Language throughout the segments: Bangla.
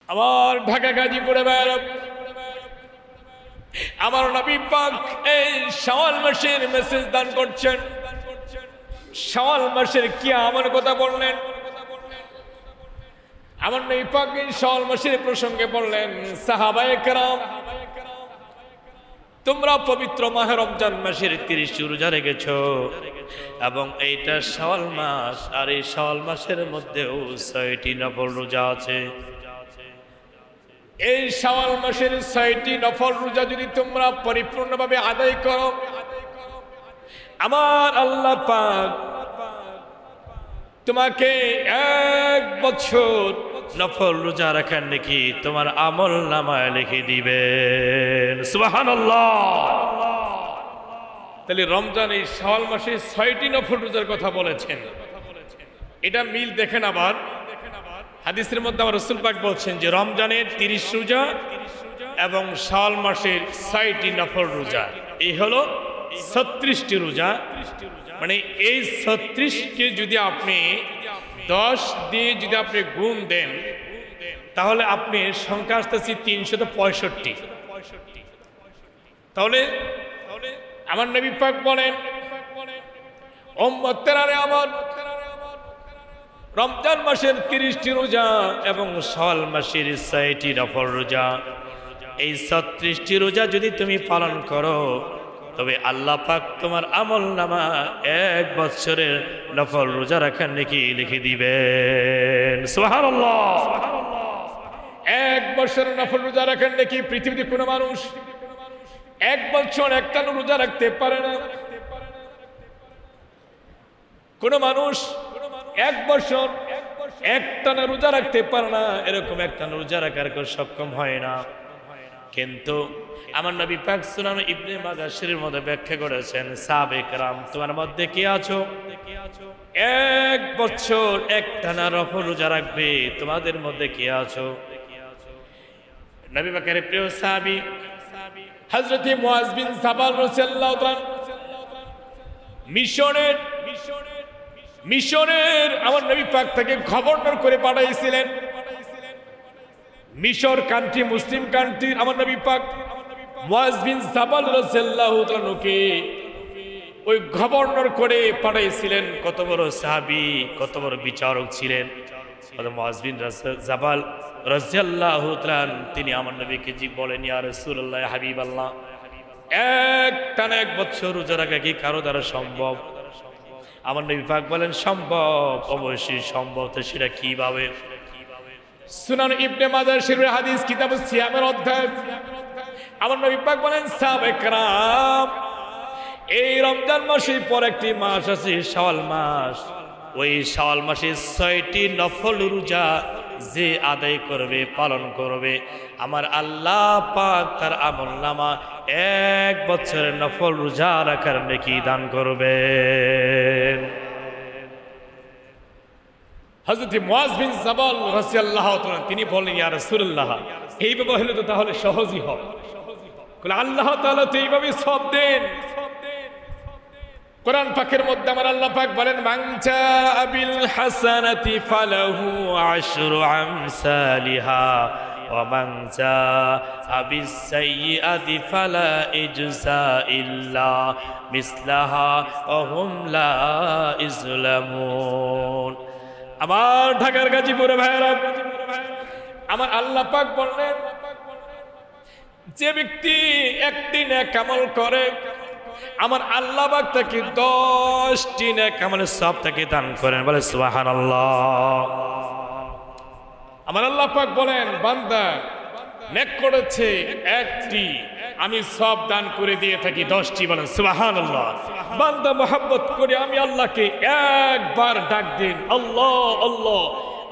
আমার ঢাকা গাজীপুরে বেড়াব আমার নবী পাক এই শাওয়াল মাসের মেসেজ দান করছেন। শাওয়াল মাসের কি আমার কথা বললেন, আমার নবী পাক এই শাওয়াল মাসের প্রসঙ্গে বললেন, সাহাবায়ে কেরাম তোমরা পবিত্র মাহে রমজান মাসের 30 রোজা রেখেছো এবং এইটা শাওয়াল মাস, আর এই শাওয়াল মাসের মধ্যেও 6টি নফল রোজা আছে। এই শাওয়াল মাসের 6টি নফল রোজা যদি তোমরা পরিপূর্ণভাবে আদায় করো, আমার আল্লাহ পাক তোমাকে 1 বছর নফল রোজা রাখার নাকি তোমার আমল নামায় লিখে দিবেন। সুবহানাল্লাহ। তাহলে রমজান এই শাওয়াল মাসে 6টি নফল রোজার কথা বলেছেন। এটা মিল দেখেন আবার হাদিসের মধ্যে আমার রাসূল পাক বলছেন যে রমজানের 30 রোজা এবং শাওয়াল মাসের 6টি নফল রোজা, এই হলো 36টি রোজা। মানে এই 36কে যদি আপনি 10 দিয়ে যদি আপনি গুণ দেন তাহলে আপনি সংখ্যা আসতেছি 365। তাহলে আমার নবী পাক বলেন, উম্মতেরা রে আমার, রমজান মাসের 30টি রোজা এবং শাওয়াল মাসের 6টি নফল রোজা, এই 36টি রোজা যদি তুমি পালন করো তবে আল্লাহ পাক তোমার আমল নামা 1 বছরের নফল রোজা রাখার নাকি লিখে দিবেন। সুবহানাল্লাহ। 1 বছরের নফল রোজা রাখার নাকি পৃথিবীতে কোনো মানুষ 1 বছর একটানা রোজা রাখতে পারে না। কোনো মানুষ 1 বছর একটানা রোজা রাখতে পারে না, এরকম একটানা রোজা রাখার কেউ সক্ষম হয় না। কিন্তু আমার নবী পাক সুনান ইবনে মাজাহ শরীফের মধ্যে ব্যাখ্যা করেছেন, সাহাবে কেরাম তোমার মধ্যে কি আছো 1 বছর একটানা নফল রোজা রাখবে, তোমাদের মধ্যে কি আছো? নবী পাকের প্রিয় সাহাবী হযরত মুআজ বিন জাবাল রাদিয়াল্লাহু তাআলা মিশরের আমার নবী পাক তাকে গভর্নর করে পাঠাইছিলেন। মিশর কান্ট্রি, মুসলিম কান্ট্রির আমার নবী পাক মুআজ বিন জাবাল রাদিয়াল্লাহু তাআলাকে ওই গভর্নর করে পাঠাইছিলেন। কত বড় সাহাবী, কত বড় বিচারক ছিলেন মুআজ বিন জাবাল রাদিয়াল্লাহু তাআলা। তিনি আমার নবীকে বলেন, ইয়া রাসূলুল্লাহ, ইয়া হাবিবাল্লাহ, একটানা 1 বছর রোজা রাখা কি কারো দ্বারা সম্ভব? আমার নবী পাক বলেন, সম্ভব, অবশ্যই সম্ভব। তো সেটা কিভাবে? সুনান ইবনে মাজাহ শরীফের হাদিস কিতাবুস সিয়ামের অধ্যায় আমার নবী পাক বলেন, সাহাবায়ে কেরাম এই রমজান মাসের পর একটি মাস আছে শাওয়াল মাস, ওই শাওয়াল মাসে 6টি নফল রোজা যে আদায় করবে, পালন করবে, আমার আল্লাহ পাক তার আমলনামা 1 বছরের নফল রোজা রাখার নেকি দান করবেন। হযরত মুআজ বিন জাবাল রাদিয়াল্লাহু তাআলা তিনি বলেন, ইয়া রাসূলুল্লাহ, এইভাবে হলে তো তাহলে সহজই হয়। আল্লাহ তাআলা তো এইভাবে সব দেন। কোরআন পাকের মধ্যে আমার আল্লাহ পাক বলেন, মান জাআ বিল হাসানাতি ফালাহু আশরু আমসালিহা ওয়া মান জাআ বিস সাইয়্যাতি ফালা ইজজা ইল্লা মিসলাহা ওয়া হুম লা ইজলামুন। আমার ঢাকার গাজীপুরে ভাইরা, আমার আল্লাহ পাক বললেন, যে ব্যক্তি একটি নেক আমল করে আমার আল্লাহ পাক তাকে 10টি নেক আমলের সওয়াব তাকে দান করেন। বলে সুবহানাল্লাহ। আমার আল্লাহ পাক বলেন, বান্দা নেক করেছে একটি, আমি সওয়াব দান করে দিয়ে থাকি 10টি। বলেন সুবহানাল্লাহ। বান্দা মহব্বত করে আমি আল্লাহকে একবার ডাক দিন, আল্লাহ আল্লাহ,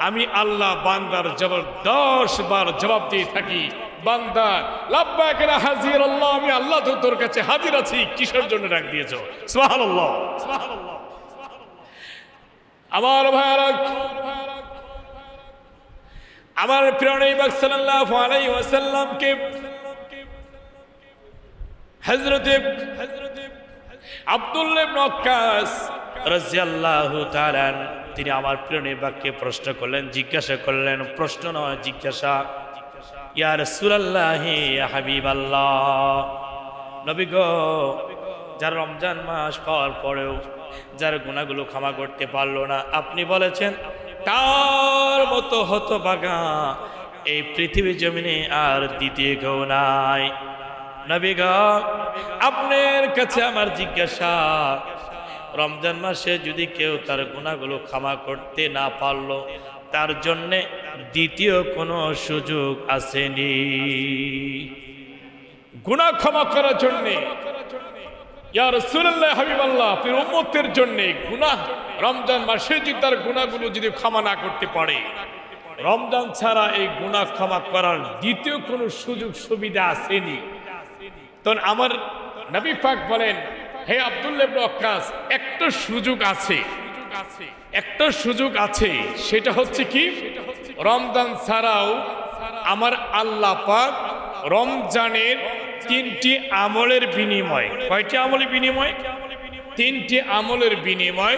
আমি আল্লাহ বান্দার জবাব 10 বার জবাব দিয়ে থাকি, বান্দা লাব্বাইক ইয়া হাজির আল্লাহ, আমি আল্লাহ তো তোর কাছে হাজির আছি, কিসের জন্য ডাক দিয়েছো? সুবহানাল্লাহ। আমার ভাইরা, আমার প্রিয় নবী সাল্লাল্লাহু আলাইহি ওয়াসাল্লামকে হযরত আব্দুল্লাহ ইবনে ওয়াক্কাস রাদিয়াল্লাহু তাআলা তিনি আমার প্রিয় নবীকে প্রশ্ন করলেন, জিজ্ঞাসা করলেন, প্রশ্ন নয় জিজ্ঞাসা। ইয়া রাসূলুল্লাহ ইয়া হাবিবাল্লাহ, নবী গো, যার রমজান মাস পাওয়ার পরেও যার গুনাহগুলো ক্ষমা করতে পারলো না, আপনি বলেছেন তার মতো হতভাগা এই পৃথিবী জমিনে আর দ্বিতীয় কেউ নাই। নবী গো, আপনার কাছে আমার জিজ্ঞাসা, রমজান মাসে যদি কেউ তার গুনাহগুলো ক্ষমা করতে না পারলো, তার জন্যে দ্বিতীয় কোনো সুযোগ আসেনি গুনাহ ক্ষমা করার জন্যে? ইয়া রাসূলুল্লাহ হাবিবাল্লাহ, আপনার উম্মতের জন্যে গুনাহ রমজান মাসে যদি তার গুনাহগুলো যদি ক্ষমা না করতে পারে, রমজান ছাড়া এই গুনাহ ক্ষমা করার দ্বিতীয় কোনো সুযোগ সুবিধা আসেনি। তখন আমার নবী পাক বলেন, হে আব্দুল্লাহ ইবনে ওয়াক্কাস, একটা সুযোগ আছে, একটা সুযোগ আছে। সেটা হচ্ছে কি, রমজান ছাড়াও আমার আল্লাহ পাক রমজানের 3টি আমলের বিনিময়, কয়টি আমলের বিনিময়? 3টি আমলের বিনিময়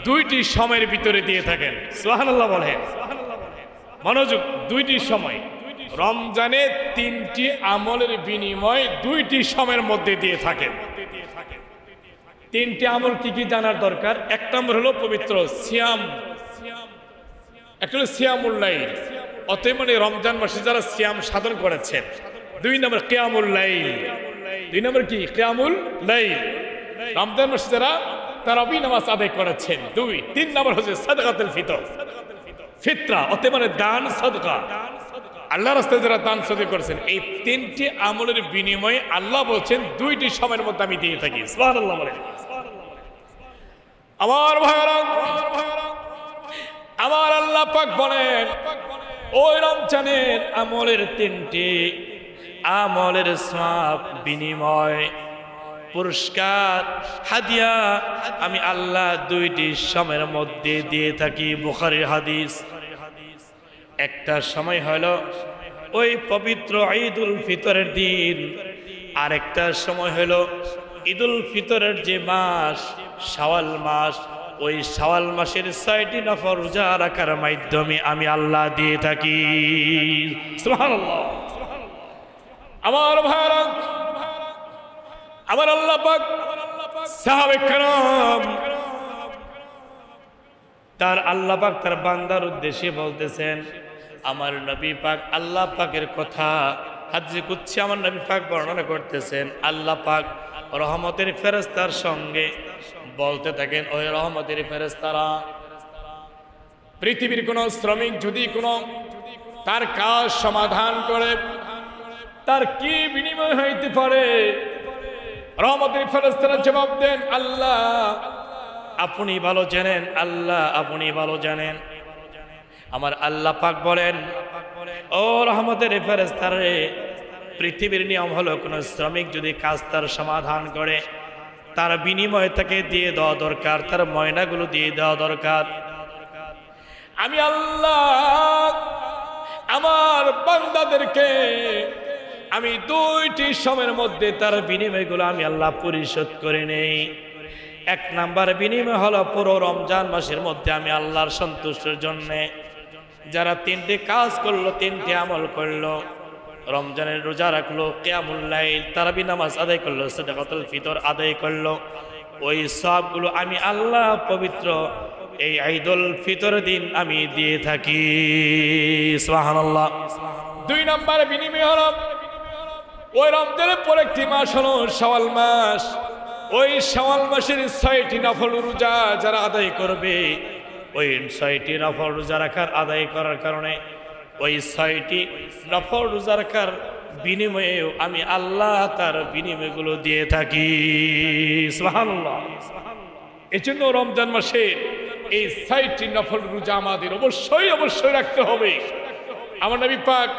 2টি সময়ের ভিতরে দিয়ে থাকেন। সুবহানাল্লাহ বলেন, মনোযোগ, 2টি সময়। রমজানে 3টি আমলের বিনিময় 2টি সময়ের মধ্যে দিয়ে থাকেন। 3টি আমল কি কি জানার দরকার? এক নম্বর হলো পবিত্র সিয়াম, একটা হলো সিয়ামুল লাইল, অতএব মানে রমজান মাসে যারা সিয়াম সাধন করেছেন। 2 নম্বর কিয়ামুল লাইল, 2 নম্বর কি কিয়ামুল লাইল, রমজান মাসে যারা তারাবি নামাজ আদায় করেছেন। 3 নম্বর হচ্ছে সাদকাতুল ফিতর, ফিতরা, অতএব মানে দান সাদকা, আল্লাহর রাস্তায় যারা দান সাদকা করেছেন। এই 3টি আমলের বিনিময়ে আল্লাহ বলছেন 2টি সময়ের মধ্যে আমি দিয়ে থাকি। সুবহানাল্লাহ বলেন। আমার ভাইরা, আমার আল্লাহ পাক বলেন, ওই রমজানের আমলের 3টি আমলের সওয়াব, বিনিময়, পুরস্কার, হাদিয়া আমি আল্লাহ 2টি সময়ের মধ্যে দিয়ে থাকি। বুখারীর হাদিস। একটা সময় হলো ওই পবিত্র ঈদুল ফিতরের দিন, আরেকটা সময় হলো ঈদুল ফিতরের যে মাস, শাওয়াল মাস, ওই শাওয়াল মাসের 6টি নফল রোজা রাখার মাধ্যমে আমি আল্লাহ দিয়ে থাকি। সুবহানাল্লাহ। আমার ভাইরা, আমার আল্লাহ পাক সাহাবে কেরাম, তার আল্লাহ পাক তার বান্দার উদ্দেশ্যে বলতেছেন, আমার নবী পাক আল্লাহ পাকের কথা হাদিসে কুদসি আমার নবী পাক বর্ণনা করতেছেন। আল্লাহ পাক রহমতের ফেরেশতার সঙ্গে বলতে থাকেন, ওই রহমতের ফেরেশতারা, পৃথিবীর কোন শ্রমিক যদি কোন তার কাজ সমাধান করে, তার কি বিনিময় হইতে পারে? রহমতের ফেরেশতারা জবাব দেন, আল্লাহ আপনি ভালো জানেন, আল্লাহ আপনি ভালো জানেন। আমার আল্লাহ পাক বলেন, ও রহমতের ফেরেশতারে, পৃথিবীর নিয়ম হলো কোন শ্রমিক যদি কাজ তার সমাধান করে, তার বিনিময় তাকে দিয়ে দেওয়া দরকার, তার ময়নাগুলো দিয়ে দেওয়া দরকার। আমি আল্লাহ আমার বান্দাদেরকে আমি 2টি সময়ের মধ্যে তার বিনিময়গুলো আমি আল্লাহ পরিশোধ করে নেই। 1 নাম্বার বিনিময় হলো পুরো রমজান মাসের মধ্যে আমি আল্লাহর সন্তুষ্টির জন্য যারা 3টি কাজ করলো, 3টি আমল করলো, রমজানের রোজা রাখলো, কিয়ামুল লাইল, তারাবি নামাজ আদায় করলো, সাদকাতুল ফিতর আদায় করলো, ওই সবগুলো আমি আল্লাহ পবিত্র এই ঈদুল ফিতর দিন আমি দিয়ে থাকি। সুবহানাল্লাহ। 2 নম্বর বিনিময় হলো ওই রমজানের পর একটি মাস হলো শাওয়াল মাস, ওই শাওয়াল মাসের 6টি নফল রোজা যারা আদায় করবে, ওই 6টি নফল রোজা রাখার আদায় করার কারণে ওই 6টি নফল রোজা রাখার বিনিময়ে আমি আল্লাহ তার বিনিময়গুলো দিয়ে থাকি। সুবহানাল্লাহ। এজন্য রমজান মাসে এই 6টি নফল রোজা আমাদের অবশ্যই অবশ্যই রাখতে হবে। আমার নবী পাক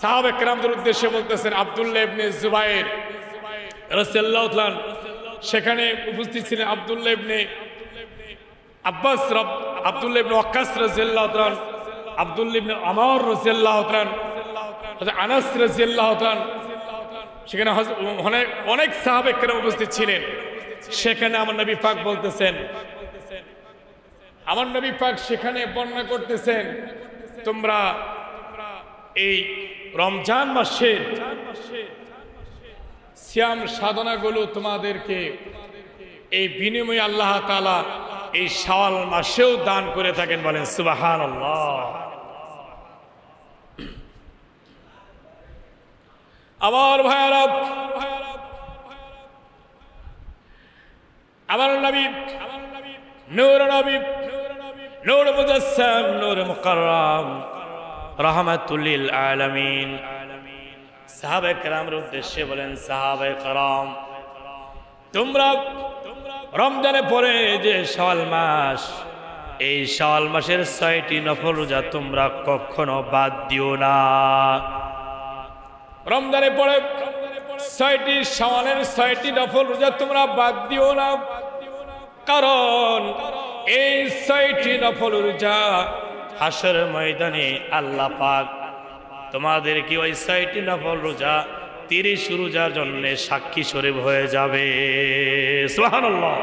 সাহাবা কেরামদের উদ্দেশ্যে বলতেছেন, আব্দুল্লাহ ইবনে জুবায়ের রাদিয়াল্লাহু তাআলা সেখানে উপস্থিত ছিলেন, আব্দুল্লাহ ইবনে আব্বাস, আব্দুল্লাহ ইবনে ওয়াক্কাস রাদিয়াল্লাহু তাআলা, আব্দুল্লাহ ইবনে আমর রাদিয়াল্লাহু তাআলা, আনাস রাদিয়াল্লাহু তাআলা, সেখানে অনেক সাহাবা কেরাম উপস্থিত ছিলেন। সেখানে আমার নবী পাক বলতেছেন, আমার নবী পাক সেখানে বর্ণনা করতেছেন, তোমরা এই রমজান মাসের সিয়াম সাধনাগুলো তোমাদেরকে এই বিনিময়ে আল্লাহ তাআলা এই শাওয়াল মাসেও দান করে থাকেন, বলেন সুবহানাল্লাহ। আমার ভাইরা, আমার নবী নূর নবী নূর মুজাসসাম নূর মুকাররম রাহমাতুল লিল আলামিন সাহাবায়ে কেরামের উদ্দেশ্যে বলেন, সাহাবায়ে কেরাম তোমরা রমজানে পরে যে শাওয়াল মাস, এই শাওয়াল মাসের 6টি নফল রোজা তোমরা কখনো বাদ দিও না। রমজানে পরে 6টি শাওয়ালের 6টি নফল রোজা তোমরা বাদ দিও না, কারণ এই 6টি নফল রোজা হাশরের ময়দানে আল্লাহ পাক তোমাদেরকে ওই 6টি নফল রোজা 30 রোজার জন্য সাক্ষী শরীফ হয়ে যাবে। সুবহানাল্লাহ।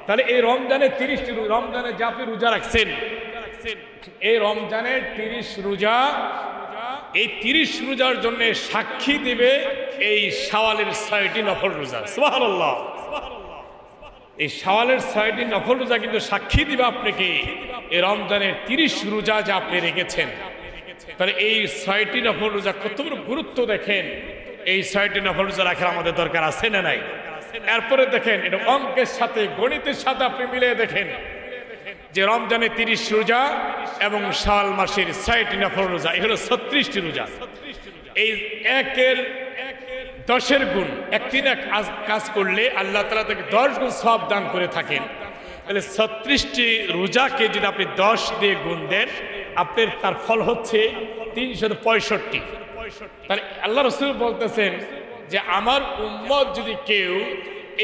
তাহলে এই রমজানে 30টি রমজানে যে আপনি রোজা রাখছেন, এই রমজানের 30 রোজা, এই 30 রোজার জন্য সাক্ষী দিবে এই শাওয়ালের 6টি নফল রোজা। সুবহানাল্লাহ। এই শাওয়ালের 6টি নফল রোজা কিন্তু সাক্ষী দিবে আপনাকে এই রমজানের 30 রোজা যা আপনি রেখেছেন। তাহলে এই 6টি নফল রোজা কত বড় গুরুত্ব দেখেন। এই 6টি নফল রোজা রাখার আমাদের দরকার আছে না নাই? এরপরে দেখেন, এটা অঙ্কের সাথে গণিতের সাথে আপনি মিলিয়ে দেখেন যে রমজানে 30 রোজা এবং শাওয়াল মাসের 6টি নফল রোজা, এই হলো 36টি রোজা। এই 1-এর 10-এর গুণ, একদিন এক কাজ করলে আল্লাহ তাআলা তাকে 10 গুণ সওয়াব দান করে থাকেন। তাহলে 36টি রোজাকে যদি আপনি 10 দিয়ে গুণ দেন, আপনার তার ফল হচ্ছে 365। তাহলে আল্লাহ রাসূল বলতেছেন যে আমার উম্মত যদি কেউ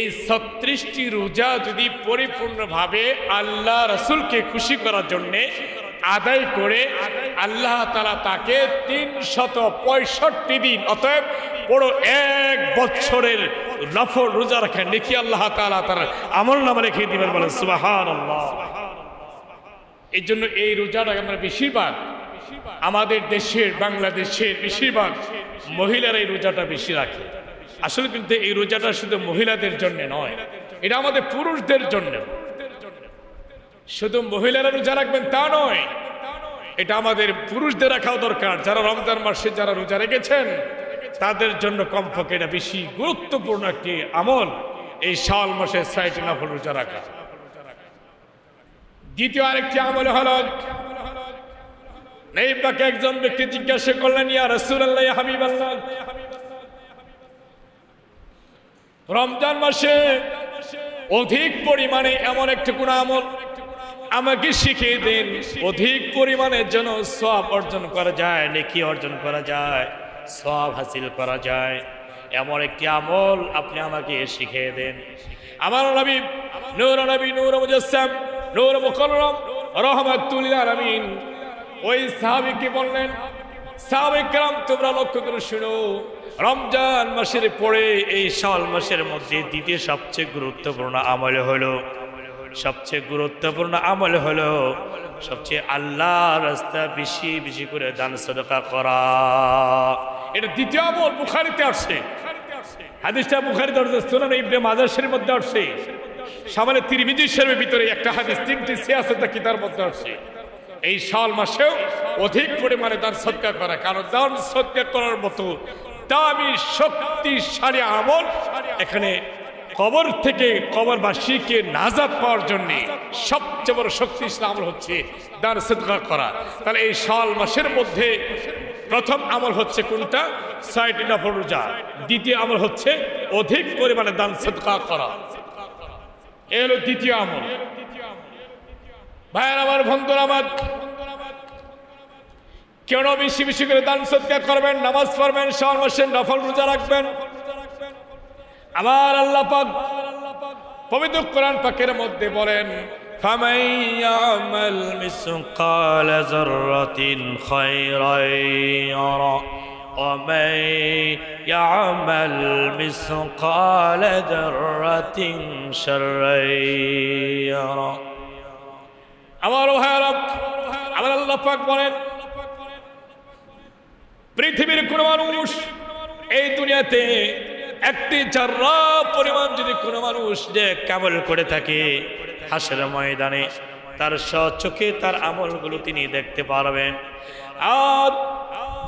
এই 36টি রোজা যদি পরিপূর্ণভাবে আল্লাহ রাসূলকে খুশি করার জন্য আদায় করে, আল্লাহ তাআলা তাকে 365 দিন, অতএব পুরো 1 বছরের নফল রোজা রাখেন নেকি আল্লাহ তাআলা তার আমলনামা লিখে দিবেন, বলেন সুবহানাল্লাহ। এই জন্য এই রোজাটাকে আমরা বেশিরভাগ আমাদের দেশের, বাংলাদেশের বেশিরভাগ মহিলারা এই রোজাটা বেশি রাখে। আসলে কিন্তু এই রোজাটা শুধু মহিলাদের জন্য নয়, এটা আমাদের পুরুষদের জন্য। শুধু মহিলারা রোজা রাখবেন তা নয়, এটা আমাদের পুরুষদের রাখাও দরকার। যারা রমজান মাসে যারা রোজা রেখেছেন তাদের জন্য কমপক্ষে এটা বেশি গুরুত্বপূর্ণ একটি আমল, এই শাওয়াল মাসে 6টি নফল রোজা রাখা। দ্বিতীয় আরেকটি আমল হলো, এই পাকে একজন ব্যক্তি জিজ্ঞাসা করলেন, ইয়া রাসূলুল্লাহ, ইয়া হাবিবাল্লাহ, রমজান মাসে অধিক পরিমাণে এমন একটি কোন আমল আমাকে শিখিয়ে দিন, অধিক পরিমাণে যেন সওয়াব অর্জন করা যায়, নেকি অর্জন করা যায়, সওয়াব হাসিল করা যায়, এমন একটি আমল আপনি আমাকে শিখিয়ে দেন। আমার নবী নূর মুজাসসাম নূর মুকাররম রাহমাতুল লিল আলামিন ওই সাহাবীকে বললেন, সাহাবায়ে কেরাম তোমরা লক্ষ্য করে শুনো, রমজান মাসের পরে এই শাওয়াল মাসের মধ্যে দ্বিতীয় সবচেয়ে গুরুত্বপূর্ণ আমল হলো, সবচেয়ে আল্লাহর রাস্তায় বেশি বেশি করে দান সাদাকা করা। এটা দ্বিতীয় আমল। বুখারীতে আসছে, হাদিসটা বুখারীতে আসছে, সুনান ইবনে মাজাহ শরীফের মধ্যে আসছে, সামানে তিরমিজি শরীফের ভিতরে একটা হাদিস, 3টি সিয়াসত কিতাবের মধ্যে আসছে। এই শাওয়াল মাসেও অধিক পরিমাণে দান সদকা করা, কারণ দান সদকা করার মতো দামি শক্তিশালী আমল এখানে কবর থেকে কবরবাসীকে নাজাত পাওয়ার জন্য সবচেয়ে বড় শক্তিশালী আমল হচ্ছে দান সদকা করা। তাহলে এই শাওয়াল মাসের মধ্যে প্রথম আমল হচ্ছে কোনটা? 6টি নফল রোজা। দ্বিতীয় আমল হচ্ছে অধিক পরিমাণে দান সদকা করা। এই হলো দ্বিতীয় আমল। ভাইয়ের আমার, বন্ধুরা আমার, কেন বেশি বেশি করে দান সদকা করবেন, নামাজ পড়বেন, শাওয়াল মাসের নফল রোজা রাখবেন। আমার আল্লাহ পাক পবিত্র কোরআন পাকের মধ্যে বলেন, ফামান ইয়ামাল মিসকাল যাররাতিন খায়রান ইয়ারা ওয়া মান ইয়ামাল মিসকাল যাররাতিন শাররান ইয়ারা। আমার ভাইরা, আমার আল্লাহ পাক বলেন, পৃথিবীর কোন মানুষ এই দুনিয়াতে একটি যারা পরিমাণ যদি কোনো মানুষ যে আমল করে থাকে, হাসরের ময়দানে তার স্বচক্ষে তার আমলগুলো তিনি দেখতে পারবেন। আর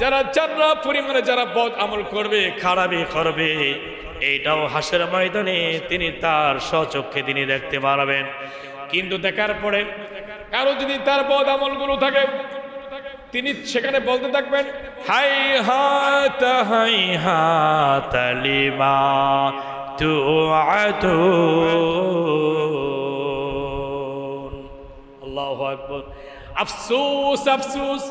যারা যারা পরিমাণে যারা বদ আমল করবে, খারাপই করবে, এইটাও হাসরের ময়দানে তিনি তার স্বচক্ষে তিনি দেখতে পারবেন। কিন্তু দেখার পরে কারো যদি তার বদ আমলগুলো থাকে, তিনি সেখানে বলতে থাকবেন হাইহাত লিমা তুআদুন। আল্লাহু আকবার। আফসোস আফসোস,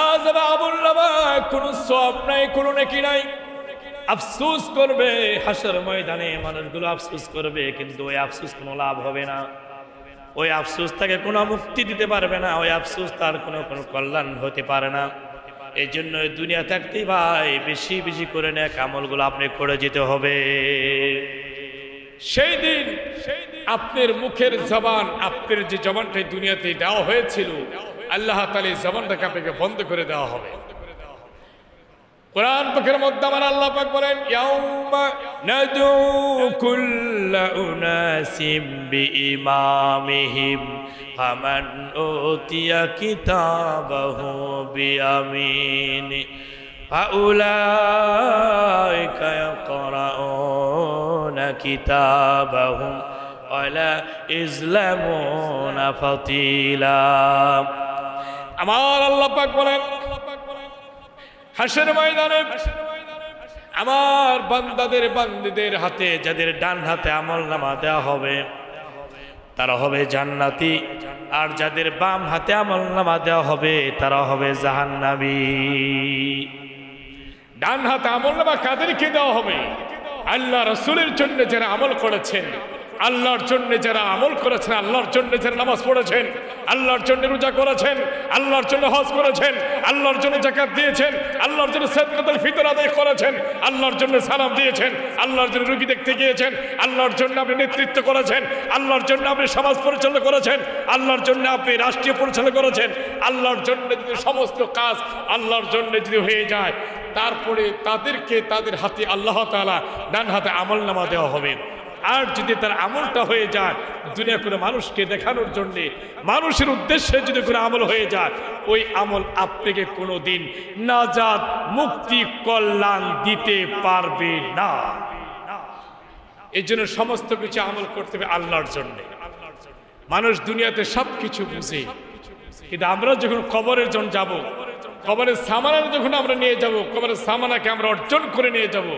আজ আমল নামা কোনো সওয়াব নাই, কোনো নেকি নাই। আফসোস করবে হাসর ময়দানে মানুষগুলো, আফসোস করবে, কিন্তু ওই আফসোস কোনো লাভ হবে না। ওই আফসোস তাকে কোনো মুক্তি দিতে পারবে না, ওই আফসোস তার কোনো কল্যাণ হতে পারে না। এই জন্য দুনিয়া থাকতেই ভাই বেশি বেশি করে নেক আমলগুলো আপনি করে যেতে হবে। সেই দিন আপনার মুখের জবান, আপনার যে জবানটা দুনিয়াতে দেওয়া হয়েছিল, আল্লাহ তাআলা এই জবানটাকে আপনাকে বন্ধ করে দেওয়া হবে। কুরআন পাকের মধ্যে আমার আল্লাহ পাক বলেন, ইয়াউমা নাদউ কুল্লা উনাসিম বিইমামিহিম ফামান উতিয়া কিতাবাহু বিয়ামিনি ফাউলাইকা ইয়াকরাউনা কিতাবাহুম ওয়ালা ইজলামুনা ফাতিলা। আমার আল্লাহ পাক বলেন, হাসর ময়দানে আমার বান্দাদের বান্দীদের হাতে, যাদের ডান হাতে আমলনামা দেওয়া হবে তারা হবে জান্নাতি, আর যাদের বাম হাতে আমলনামা দেওয়া হবে তারা হবে জাহান্নামী। ডান হাতে আমলনামা কাদেরকে দেওয়া হবে? আল্লাহ রাসূলের জন্য যারা আমল করেছেন, আল্লাহর জন্য যারা আমল করেছেন, আল্লাহর জন্য যারা নামাজ পড়েছেন, আল্লাহর জন্য রোজা করেছেন, আল্লাহর জন্য হজ করেছেন, আল্লাহর জন্য যাকাত দিয়েছেন, আল্লাহর জন্য সাদকাতুল ফিতর আদায় করেছেন, আল্লাহর জন্য সালাম দিয়েছেন, আল্লাহর জন্য রোগী দেখতে গিয়েছেন, আল্লাহর জন্য আপনি নেতৃত্ব করেছেন, আল্লাহর জন্য আপনি সমাজ পরিচালনা করেছেন, আল্লাহর জন্য আপনি রাষ্ট্রীয় পরিচালনা করেছেন, আল্লাহর জন্য যদি সমস্ত কাজ আল্লাহর জন্য যদি হয়ে যায়, তারপরে তাদেরকে তাদের হাতে আল্লাহ তাআলা ডান হাতে আমলনামা দেওয়া হবে। আর যদি তার আমলটা হয়ে যায় দুনিয়া করে মানুষকে দেখানোর জন্য, মানুষের উদ্দেশ্যে যদি কোনো আমল হয়ে যায়, ওই আমল আপনাকে কোনোদিন নাজাত, মুক্তি, কল্যাণ দিতে পারবে না। এই জন্য সমস্ত কিছু আমল করতে হবে আল্লাহর জন্য। মানুষ দুনিয়াতে সব কিছু বুঝে, কিন্তু আমরা যখন কবরের জন্য যাব, কবরের সামানা যখন আমরা নিয়ে যাব, কবরের সামানাকে আমরা অর্জন করে নিয়ে যাব,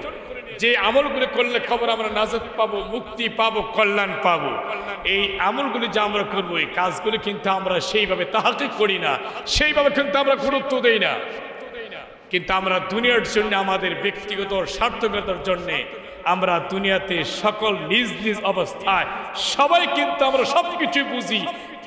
যে আমলগুলো করলে খবর আমরা নাজাত পাবো, মুক্তি পাবো, কল্যাণ পাবো, এই আমলগুলি যে আমরা করবো, এই কাজগুলি কিন্তু আমরা সেইভাবে তাহাকিক করি না, সেইভাবে কিন্তু আমরা গুরুত্ব দেই না। কিন্তু আমরা দুনিয়ার জন্য, আমাদের ব্যক্তিগত স্বার্থকতার জন্য আমরা দুনিয়াতে সকল নিজ নিজ অবস্থায় সবাই কিন্তু আমরা সবকিছু বুঝি,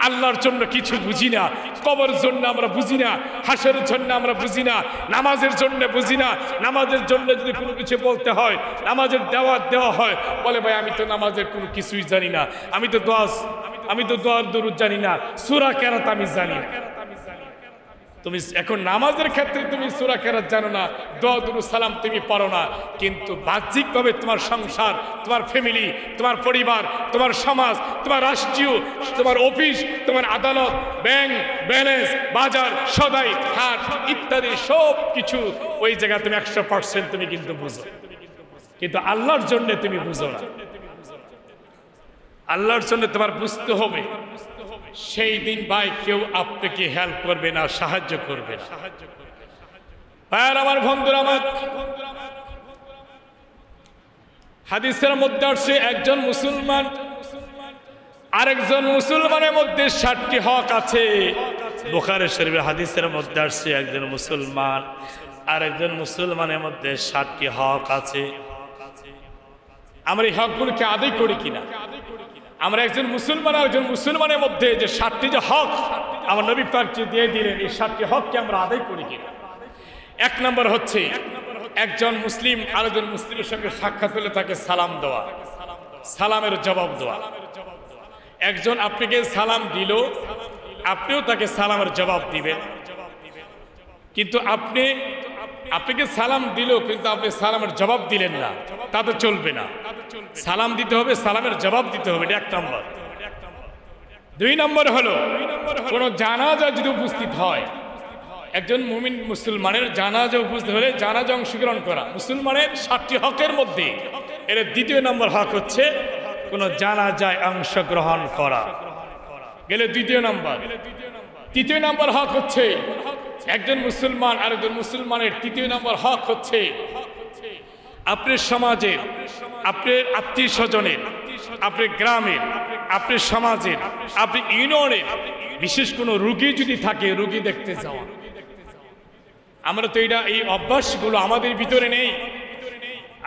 আল্লাহর জন্য কিছু বুঝি না। কবরের জন্য আমরা বুঝি না, হাসরের জন্য আমরা বুঝি না, নামাজের জন্য বুঝি না। নামাজের জন্য যদি কোনো কিছু বলতে হয়, নামাজের দাওয়াত দেওয়া হয়, বলে ভাই আমি তো নামাজের কোনো কিছুই জানি না, আমি তো দোয়ার দরুদ জানি না, সূরা কেরাত আমি জানি না। তুমি এখন নামাজের ক্ষেত্রে তুমি সূরা কেরাত জানো না, দোয়া দুরূদ সালাম তুমি পারো না, কিন্তু বাহ্যিকভাবে তোমার সংসার, তোমার ফ্যামিলি, তোমার পরিবার, তোমার সমাজ, তোমার রাষ্ট্রীয়, তোমার অফিস, তোমার আদালত, ব্যাংক ব্যালেন্স, বাজার সদাই হাট ইত্যাদি সব কিছু ওই জায়গায় তুমি 100% তুমি কিন্তু বুঝো, কিন্তু আল্লাহর জন্য তুমি বুঝো না। আল্লাহর জন্য তোমার বুঝতে হবে। সেই দিন ভাই কেউ আপনাকে হেল্প করবে না, সাহায্য করবে না। আর আমার বন্ধুরা, আমার হাদিসের মধ্যে আসছে একজন মুসলমান আরেকজন মুসলমানের মধ্যে 60টি হক আছে। বুখারী শরীফের হাদিসের মধ্যে আসছে একজন মুসলমান আরেকজন মুসলমানের মধ্যে 60টি হক আছে। আমরা এই হকগুলোকে আদায় করি কিনা? আমরা একজন মুসলমান আর একজন মুসলমানের মধ্যে যে 60টি যে হক আমার নবী পাক দিয়ে দিলেন, এই 60টি হককে আমরা আদায় করি কিনা? এক নম্বর হচ্ছে একজন মুসলিম আরেকজন মুসলিমের সঙ্গে সাক্ষাৎ হলে তাকে সালাম দেওয়া, সালামের জবাব দেওয়া। একজন আপনাকে সালাম দিল, আপনিও তাকে সালামের জবাব দিবেন। কিন্তু আপনাকে সালাম দিল, কিন্তু আপনি সালামের জবাব দিলেন না, তা তো চলবে না। সালাম দিতে হবে, সালামের জবাব দিতে হবে, এটা 1 নম্বর। 2 নম্বর হলো কোন জানাজা যদি উপস্থিত হয়, একজন মুমিন মুসলমানের জানাজা উপস্থিত হলে জানাজা অংশগ্রহণ করা মুসলমানের 7টি হকের মধ্যে এর 2য় নম্বর হক হচ্ছে কোন জানাজায় অংশগ্রহণ করা গেলে 2য় নম্বর। 3য় নম্বর হক হচ্ছে একজন মুসলমান আরেকজন মুসলমানের 3য় নম্বর হক হচ্ছে আপনার সমাজের, আপনার আত্মীয় স্বজনের, আপনার গ্রামের, আপনার সমাজের, আপনার ইউনিয়নের বিশেষ কোনো রোগী যদি থাকে রোগী দেখতে যাওয়া। আমরা তো এই অভ্যাসগুলো আমাদের ভিতরে নেই,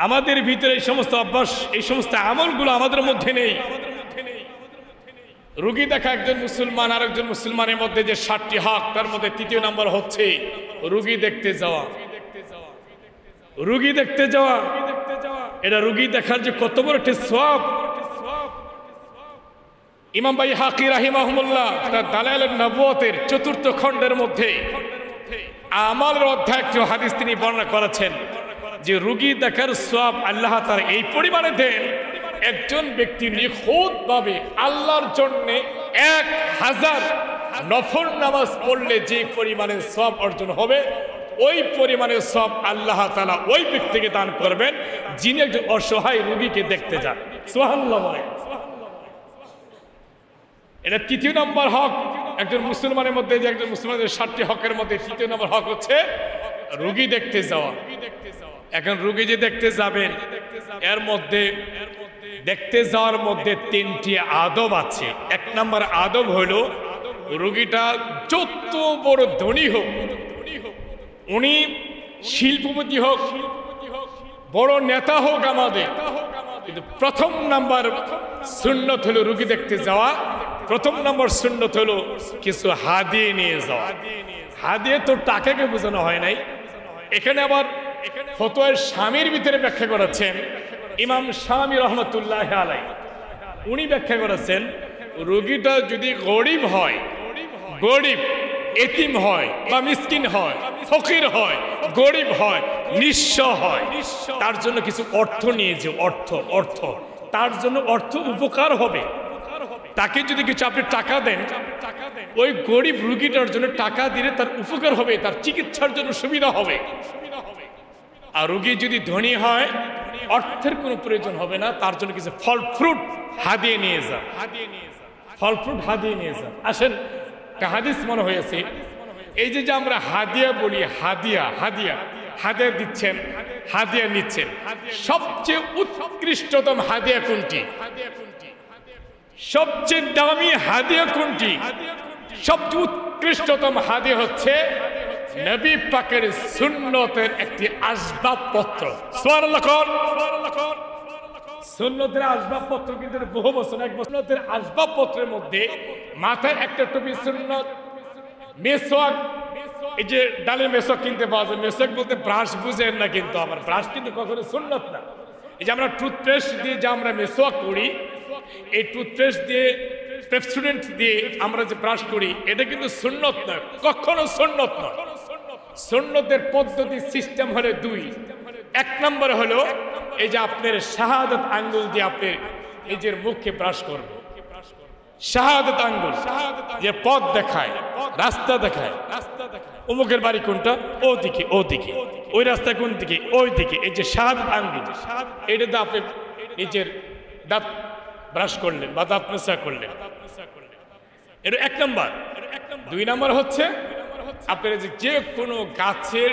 আমাদের ভিতরে এই সমস্ত অভ্যাস, এই সমস্ত আমলগুলো আমাদের মধ্যে নেই। রোগী দেখা একজন মুসলমান আর একজন মুসলমানের মধ্যে যে 7টি হক, তার মধ্যে 3য় নম্বর হচ্ছে রোগী দেখতে যাওয়া। রোগী দেখতে যাওয়া, এটা রোগী দেখার যে কত বড় একটি সওয়াব। ইমাম বাইহাকি রাহিমাহুল্লাহ তার দালাইলুন নবুওয়াতের 4র্থ খণ্ডের মধ্যে আমালের অধ্যায় একটি হাদিস তিনি বর্ণনা করেছেন যে রোগী দেখার সওয়াব আল্লাহ তাআলা এই পরিমাণে দেন, একজন ব্যক্তি নিখুঁতভাবে আল্লাহর জন্য 1000 নফল নামাজ পড়লে যে পরিমাণে সওয়াব অর্জন হবে, ওই পরিমাণে সওয়াব আল্লাহ তাআলা ওই ব্যক্তিকে দান করবেন যিনি একজন অসহায় রোগীকে দেখতে যান। সুবহানাল্লাহ বলেন। এটা 3য় নম্বর হক একজন মুসলমানের মধ্যে, যে একজন মুসলমানের 7টি হকের মধ্যে 3য় নম্বর হক হচ্ছে রোগী দেখতে যাওয়া। এখন রোগী যে দেখতে যাবেন এর মধ্যে দেখতে যাওয়ার মধ্যে 3টি আদব আছে। 1 নম্বর আদব হলো রোগীটা যত বড় ধনী হোক, উনি শিল্পপতি হোক, বড় নেতা হোক আমাদের, কিন্তু 1ম নম্বর সুন্নত হলো রোগী দেখতে যাওয়া। 1ম নম্বর সুন্নত হলো কিছু হাদিয়া নিয়ে যাওয়া। হাদিয়া তো টাকাকে বোঝানো হয় নাই, এখানে আবার ফতোয়ার স্বামীর ভিতরে ব্যাখ্যা করেছেন ইমাম শামী রহমতুল্লাহ আলাইহি। উনি ব্যাখ্যা করেছেন রোগীটা যদি গরিব হয়, গরিব এতিম হয় বা মিসকিন হয়, ফকির হয়, গরিব হয়, নিঃস্ব হয়, তার জন্য কিছু অর্থ নিয়ে যে অর্থ তার জন্য অর্থ উপকার হবে। তাকে যদি কিছু আপনি টাকা দেন, ওই গরিব রোগীটার জন্য টাকা দিলে তার উপকার হবে, তার চিকিৎসার জন্য সুবিধা হবে। আর রোগী যদি ধনী হয়, অর্থের কোনো প্রয়োজন হবে না, তার জন্য কিছু ফল ফ্রুট হাদিয়া নিয়ে যান, ফল ফ্রুট হাদিয়া নিয়ে যান। আসেন, হাদিস মনে হয়েছে এই যে আমরা হাদিয়া বলি, হাদিয়া দিচ্ছেন, হাদিয়া নিচ্ছেন, সবচেয়ে উৎকৃষ্টতম হাদিয়া কোনটি? সবচেয়ে দামি হাদিয়া কোনটি? সবচেয়ে উৎকৃষ্টতম হাদিয়া হচ্ছে নবী পাকের সুন্নতের একটি আসবাবপত্র। সুবহানাল্লাহ। সুন্নতের আসবাবপত্র কিন্তু বহু বছর, 1 বছর। সুন্নতের আসবাবপত্রের মধ্যে মাথায় একটা টুপি সুন্নত, মেসওয়াক, এই যে ডালে মেসওয়াক কিনতে পাওয়া যায়, মেসওয়াক বলতে ব্রাশ বুঝেন না, কিন্তু আমার ব্রাশ কিন্তু কখনো সুন্নত না। এই যে আমরা টুথপেস্ট দিয়ে যে আমরা মেসওয়াক করি, এই টুথপেস্ট দিয়ে, পেপসোডেন্ট দিয়ে আমরা যে ব্রাশ করি, এটা কিন্তু সুন্নত নয়, কখনো সুন্নত নয়। সুন্নতের পদ্ধতি সিস্টেম হলো 2। 1 নম্বর হলো এই যে আপনার শাহাদাত আঙ্গুল দিয়ে আপনি নিজের মুখে ব্রাশ করবেন। শাহাদাত আঙ্গুল যে পথ দেখায়, রাস্তা দেখায়, অমুকের বাড়ি কোনটা, ওদিকে, ওই রাস্তা কোন দিকে, ওই দিকে, এই যে শাহাদাত আঙ্গুল, এটা দিয়ে আপনি নিজের দাঁত ব্রাশ করলেন বা দাঁত মেসা করলেন, এটা 1 নম্বর। 2 নম্বর হচ্ছে আপনার যে কোনো গাছের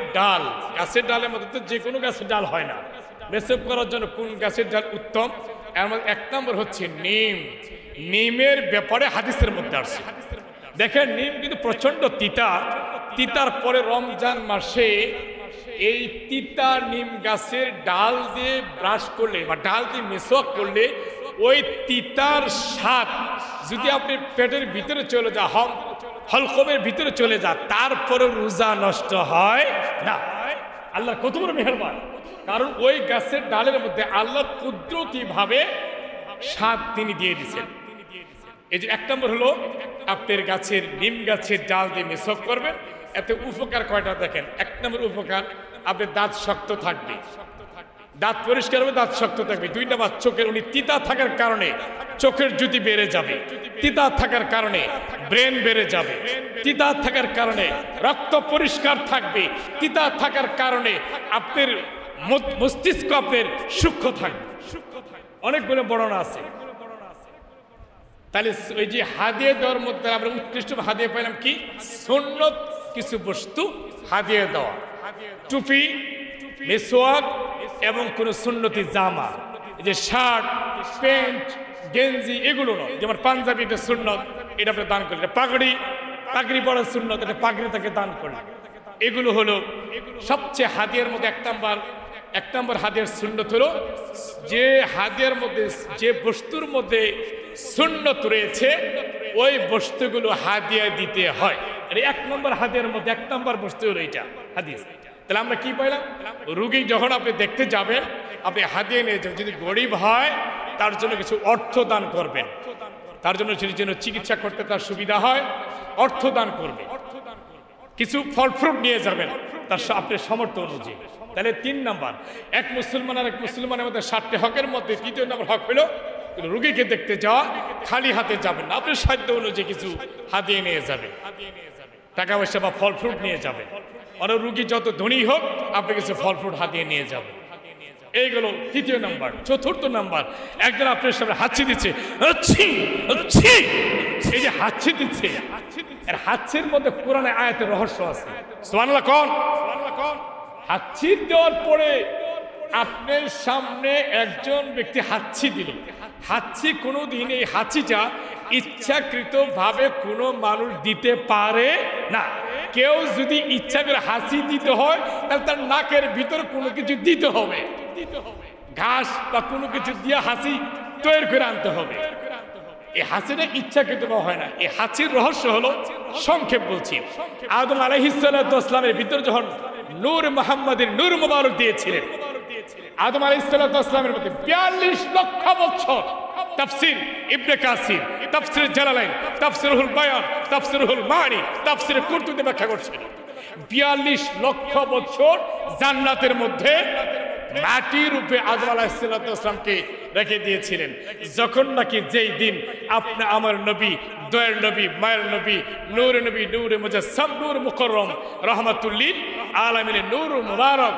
ডালের মধ্যে তো যে কোনো গাছের ডাল হয় না, মেসেপ করার জন্য কোন গাছের ডাল উত্তম? এর মধ্যে 1 নম্বর হচ্ছে নিমের ব্যাপারে হাদিসের মধ্যে আসছে। দেখেন, নিম কিন্তু প্রচন্ড তিতার পরে রমজান মাসে এই তিতা নিম গাছের ডাল দিয়ে ব্রাশ করলে বা ডাল দিয়ে মেসওয়াক করলে ওই তিতার স্বাদ যদি আপনি পেটের ভিতরে চলে যা, হলকমের ভিতরে চলে যা, তারপরে রোজা নষ্ট হয় না। আল্লাহ কত বড় মেহেরবান, কারণ ওই গাছের ডালের মধ্যে আল্লাহ কুদরতি ভাবে স্বাদ তিনি দিয়ে দিচ্ছেন। এই যে 1 নম্বর হলো আপনার গাছের নিম গাছের ডাল দিয়ে মেসওয়াক করবেন। এতে উপকার কয়টা দেখেন। 1 নম্বর উপকার, আপনার দাঁত শক্ত থাকবে, দাঁত পরিষ্কার হবে, দাঁত শক্ত থাকবে। 2 নম্বর, চোখের তিতা থাকার কারণে চোখের জ্যোতি বেড়ে যাবে, তিতা থাকার কারণে ব্রেন বেড়ে যাবে, তিতা থাকার কারণে রক্ত পরিষ্কার থাকবে, তিতা থাকার কারণে আপনার মস্তিষ্ক আপনার সূক্ষ্ম থাকবে। অনেকগুলো বর্ণনা আছে। তাহলে ওই যে হাদিয়া দেওয়ার মধ্যে আমরা উৎকৃষ্ট হাদিয়া পাইলাম কি? সুন্নত কিছু বস্তু হাদিয়া দেওয়া, টুপি, মেসওয়াক এবং কোন সুন্নতি জামা, এই যে শার্ট, প্যান্ট, গেঞ্জি, এগুলো নয়। যেমন পাঞ্জাবি একটা সুন্নত, এটা আপনি দান করলেন। পাগড়ি পড়ার সুন্নত, এটা পাগড়ি তাকে দান করলেন। এগুলো হলো সবচেয়ে হাদিয়ার মধ্যে 1 নম্বর হাদিয়ার সুন্নত হলো যে হাদিয়ার মধ্যে যে বস্তুর মধ্যে সুন্নত রয়েছে ওই বস্তুগুলো হাদিয়া দিতে হয়। আর 1 নম্বর হাদিয়ার মধ্যে 1 নম্বর বস্তু হলো এটা হাদিস। তাহলে আমরা কি পাইলাম? রোগী যখন আপনি দেখতে যাবেন, আপনি হাদিয়া নিয়ে যাবেন। যদি গরিব হয় তার জন্য কিছু অর্থ দান করবেন, তার জন্য চিকিৎসা করতে তার সুবিধা হয়, অর্থ দান করবে। কিছু ফল ফ্রুট নিয়ে যাবেন তার আপনার সামর্থ্য অনুযায়ী। তাহলে 3 নম্বর, এক মুসলমান আর এক মুসলমানের মধ্যে 7টি হকের মধ্যে 3য় নম্বর হক হলো রোগীকে দেখতে যাওয়া, খালি হাতে যাবেন না, আপনার সাধ্য অনুযায়ী কিছু হাদিয়া নিয়ে যাবেন, টাকা পয়সা বা ফল ফ্রুট নিয়ে যাবেন। আর রোগী যত ধনী হোক আপনি কিছু ফল ফ্রুট হাদিয়া নিয়ে যাবেন। এইগুলো 3য় নম্বর। 4র্থ নম্বর, একজন আপনার সামনে হাঁচি দিচ্ছে, এই যে হাঁচি দিচ্ছে, এর হাঁচির মধ্যে কোরআনে আয়াতের রহস্য আছে। সুবহানাল্লাহ কোন? হাঁচি দেওয়ার পরে আপনার সামনে একজন ব্যক্তি হাঁচি দিল। হাঁচি কোনোদিন, এই হাঁচিটা ইচ্ছাকৃত ভাবে কোনো মানুষ দিতে পারে না। কেউ যদি ইচ্ছা করে হাঁচি দিতে হয় তাহলে তার নাকের ভিতর কোনো কিছু দিতে হবে, ঘাস বা কোনো কিছু দিয়ে হাঁচি তৈরি করে আনতে হবে। এই হাঁচিটা ইচ্ছাকৃত হয় না। এই হাঁচির রহস্য হলো, সংক্ষেপ বলছি, আদম আলাইহিস সালাতু ওয়াস সালামের ভিতর যখন নূর মুহাম্মাদের নূর মুবারক দিয়েছিলেন, আদম আলাইহিস সালাতু ওয়াস সালামের মধ্যে 42 লক্ষ বছর তাফসীর ইবনে কাসির, তাফসীর জালালাইন, তাফসীরুল বায়ান, তাফসীরুল মানি, তাফসীর কুরতুবী ব্যাখ্যা করছেন। 42 লক্ষ বছর জান্নাতের মধ্যে মাটির রূপে আদম আলাইহিস সালাতু ওয়াস সালামকে রেখে দিয়েছিলেন। যখন নাকি যেই দিন আপনি আমার নবী, দয়ার নবী, মায়ের নবী, নূরে নবী, নূরে মুজাসসাম, নূর মুকররম, রাহমাতুল লিল আলামিনের নূর মুবারক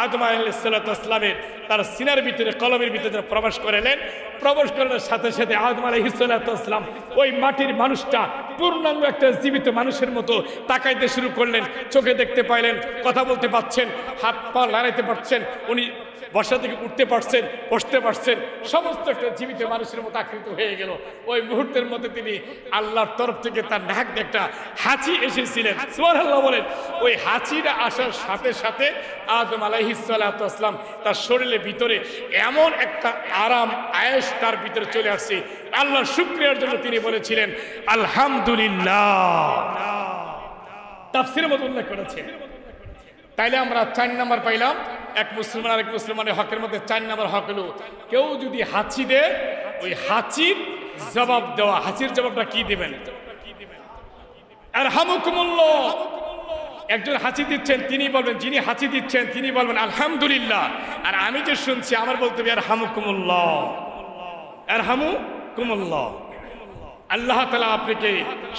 আদম আলাইহিস সালাতু ওয়াস সালামের তার সিনার ভিতরে, কলমের ভিতরে প্রবেশ করালেন। প্রবেশ করার সাথে সাথে আদম আলাইহিস সালাতু ওয়াস সালাম ওই মাটির মানুষটা পূর্ণাঙ্গ একটা জীবিত মানুষের মতো তাকাইতে শুরু করলেন। চোখে দেখতে পাইলেন, কথা বলতে পারছেন, হাত পা নাড়াইতে পারছেন, উনি বসা থেকে উঠতে পারছেন, বসতে পারছেন, সমস্ত একটা জীবিত মানুষের মতো আকৃত হয়ে গেল। ওই মুহূর্তের মধ্যে তিনি আল্লাহর তরফ থেকে তার নাক দিয়ে একটা হাঁচি এসেছিলেন। সুবহানাল্লাহ বলেন। ওই হাঁচিটা আসার সাথে সাথে আদম আলাইহিস সালাতু ওয়াস সালাম তার শরীরের ভিতরে এমন একটা আরাম আয়েশ তার ভিতরে চলে আসছে, আল্লাহর শুকরিয়ার জন্য তিনি বলেছিলেন আলহামদুলিল্লাহ। তাফসীরের মধ্যে উল্লেখ করেছেন। তাইলে আমরা 4 নম্বর পাইলাম। এক মুসলমান আরেক মুসলমানের হকের মধ্যে 4 নম্বর হক হলো, কেউ যদি হাঁচি দেয় ওই হাঁচির জবাব দেওয়া। হাঁচির জবাবটা কি দিবেন? আরহামুকুমুল্লাহ। একজন হাঁচি দিচ্ছেন, তিনি বলবেন, যিনি হাঁচি দিচ্ছেন তিনি বলবেন আলহামদুলিল্লাহ। আর আমি যে শুনছি আমার বলতে হবে আরহামুকুমুল্লাহ, আরহামুকুমুল্লাহ। আল্লাহ তাআলা আপনাকে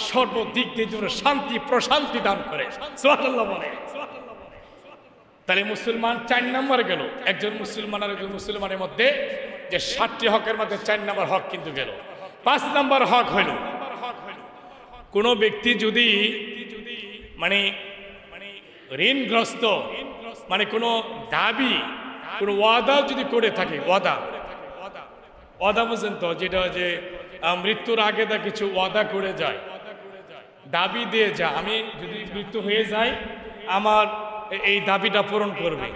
সর্বদিক দিয়ে শান্তি প্রশান্তি দান করে। সুবহানাল্লাহ বলে। তাহলে মুসলমান 4 নম্বর গেল। একজন মুসলমান আর একজন মুসলমানের মধ্যে যে 7টি হকের মধ্যে 4 নম্বর হক কিন্তু গেল। 5 নম্বর হক হইল, কোন ব্যক্তি যদি মানে ঋণগ্রস্ত, মানে কোনো দাবি, কোনো ওয়াদা যদি করে থাকে, ওয়াদা বুঝেন তো, যেটা যে মৃত্যুর আগে তা কিছু ওয়াদা করে যায়, দাবি দিয়ে যা, আমি যদি মৃত্যু হয়ে যায় আমার এই দাবিটা পূরণ করবে,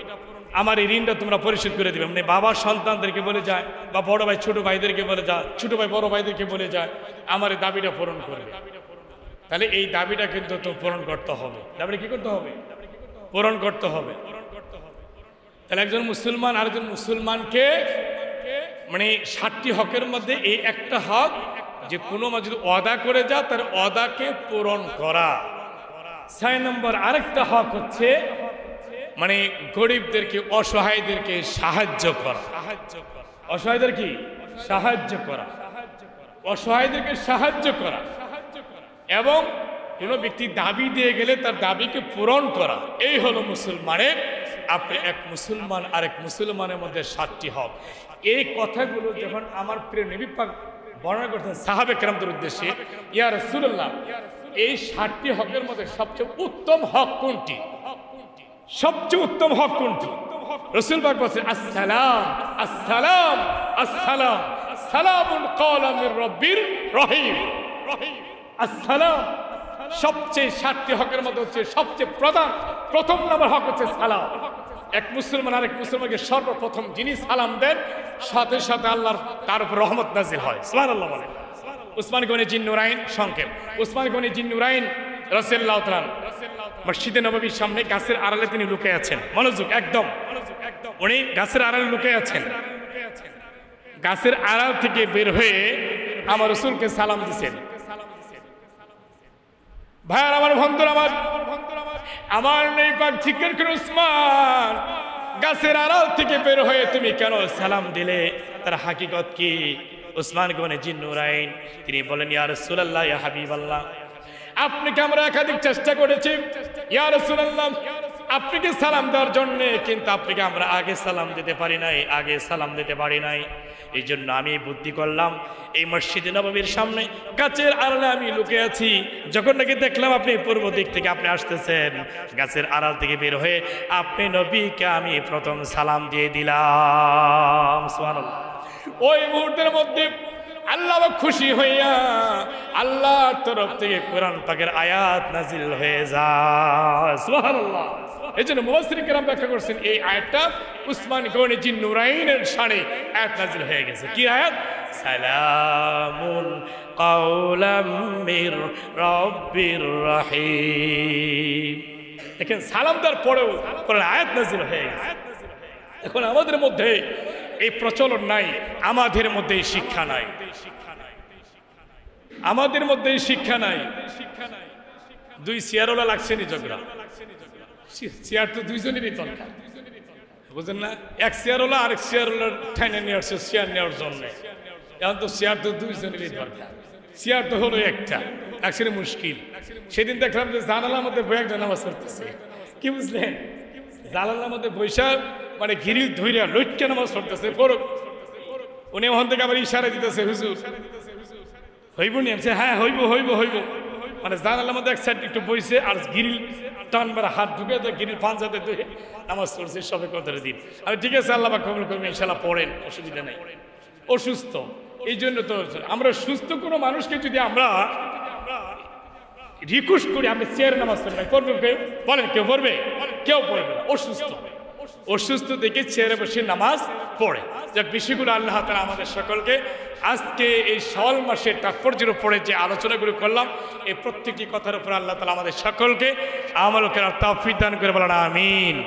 আমার এই ঋণটা তোমরা পরিশোধ করে দিবে। মানে বাবা সন্তানদেরকে বলে যায়, বা বড় ভাই ছোট ভাইদেরকে বলে যায়, ছোট ভাই বড় ভাইদেরকে বলে যায় আমার এই দাবিটা পূরণ করবে। তাহলে এই দাবিটা কিন্তু তো পূরণ করতে হবে। দাবিটা কি করতে হবে? পূরণ করতে হবে। তাহলে একজন মুসলমান আরেকজন মুসলমানকে মানে 7টি হকের মধ্যে এই একটা হক যে কোনো যদি ওয়াদা করে যা তার ওয়াদাকে পূরণ করা। 6 নম্বর আরেকটা হক হচ্ছে মানে গরিবদেরকে অসহায়দেরকে সাহায্য করা। অসহায়দের কি সাহায্য করা, অসহায়দেরকে সাহায্য করা এবং কোনো ব্যক্তি দাবি দিয়ে গেলে তার দাবিকে পূরণ করা। এই হলো মুসলমানের, আপনি এক মুসলমান আরেক মুসলমানের মধ্যে 7টি হক। এই কথাগুলো যখন আমার প্রিয় নবী পাক বর্ণনা করতেন সাহাবে কেরামদের উদ্দেশ্যে, ইয়া রাসূলুল্লাহ এই 7টি হকের মধ্যে সবচেয়ে উত্তম হক কোনটি? সবচেয়ে উত্তম হক কোনটি? রাসূল পাক বলেন আসসালাম আসসালাম আসসালাম সালামুন ক্বালাম মির রাব্বির রহিম। আসসালাম সবচেয়ে 7টি হকের মধ্যে হচ্ছে সবচেয়ে প্রথম নম্বর হক হচ্ছে সালাম। এক মুসলমান আরেক মুসলমানকে সর্বপ্রথম যিনি সালাম দেন সাথে সাথে আল্লাহর তার উপর রহমত নাজিল হয়। সুবহানাল্লাহ বলেন। উসমান গনি জিন্নুরাইন সংক্ষেপ, উসমান গনি জিন্নুরাইন রাদিয়াল্লাহু তাআলা মসজিদে নববীর সামনে গাছের আড়ালে তিনি লুকিয়ে আছেন। মনোযোগ একদম, উনি গাছের আড়ালে লুকিয়ে আছেন। গাছের আড়াল থেকে বের হয়ে আমার রাসূলকে সালাম দিয়েছেন। ভাইয়ার আমার বন্ধুরা, আমার নেই পাক জিজ্ঞেস করে উসমান গাছের আড়াল থেকে বের হয়ে তুমি কেন সালাম দিলে? তার হাকিকত কি? উসমান গনি জিন্নুরাইন তিনি বলেন ইয়া রাসূলুল্লাহ ইয়া হাবিবাল্লাহ আপনাকে আমরা একাধিক চেষ্টা করেছি ইয়া রাসূলুল্লাহ আপনাকে সালাম দেওয়ার জন্য, কিন্তু আপনাকে আমরা আগে সালাম দিতে পারি নাই। এই জন্য আমি বুদ্ধি করলাম এই মসজিদে নববীর সামনে গাছের আড়ালে আমি লুকিয়ে আছি। যখন নাকি দেখলাম আপনি পূর্ব দিক থেকে আপনি আসতেছেন, গাছের আড়াল থেকে বের হয়ে আপনি নবীকে আমি প্রথম সালাম দিয়ে দিলাম। সুবহানাল্লাহ। ওই মুহূর্তের মধ্যে আল্লাহ খুশি হইয়া আল্লাহর তরফ থেকে কোরআন পাকের আয়াত নাজিল হয়ে যায়। সুবহানাল্লাহ। এই জন্য মুফাসসিরিন কেরাম ব্যাখ্যা করছেন এই আয়াতটা উসমান গনি জিন্নুরাইনের শানে আয়াত নাজিল হয়ে গেছে। কি আয়াত? সালামুন কাওলাম মির রাব্বির রহিম। দেখেন সালাম দেওয়ার পরেও কোরআন আয়াত নাজিল হয়ে গেছে। এখন আমাদের মধ্যে এই প্রচলন নাই, আমাদের মধ্যে শিক্ষা নাই, আমাদের মধ্যে শিক্ষা নাই। দুই চেয়ারওয়ালা লাগছে নি ঝগড়া, চেয়ার তো দুইজনেরই দরকার, বুঝলেন না? এক চেয়ারওয়ালা আরেক চেয়ারওয়ালার ঠাইনে নিয়ে আসছে চেয়ার নেওয়ার জন্য। এখন তো চেয়ার তো দুইজনেরই দরকার, চেয়ার তো হলো একটা, একসাথে মুশকিল। সেদিন দেখলাম যে জানালার মধ্যে বই একজন নামাজ পড়তেছে, কি বুঝলেন? জানালার মধ্যে বৈশাখ মানে গিরিল ধইরা লইটকে নামাজ পড়তেছে ফরক। উনি ওখান থেকে আবার ইশারা দিতেছে হুজুর হইব নি? হ্যাঁ হইব হইব হইব। মানে জানালার মধ্যে এক সাইড একটু বইছে আর গিরিল টানবার হাত ঢুকে গিরিল পাঞ্জাতে ধরে নামাজ পড়ছে সবে কতটা দিন। আমি ঠিক আছে আল্লাহ পাক কবুল করবেন, ইনশাআল্লাহ পড়েন, অসুবিধা নেই। অসুস্থ এই জন্য তো আমরা সুস্থ কোনো মানুষকে যদি আমরা রিকোয়েস্ট করি আপনি চেয়ার নামাজ পড়বেন, পড়বে কেউ? বলেন কেউ পড়বে? কেউ পড়বে না। অসুস্থ, অসুস্থ দেখে চেয়ারে বসে নামাজ পড়ে। যাক বিষয়গুলো আল্লাহ তাআলা আমাদের সকলকে আজকে এই শাওয়াল মাসের তাৎপর্যের উপরে যে আলোচনাগুলো করলাম এই প্রত্যেকটি কথার উপর আল্লাহ তাআলা আমাদের সকলকে আমল করার তৌফিক দান করে বলেন আমিন।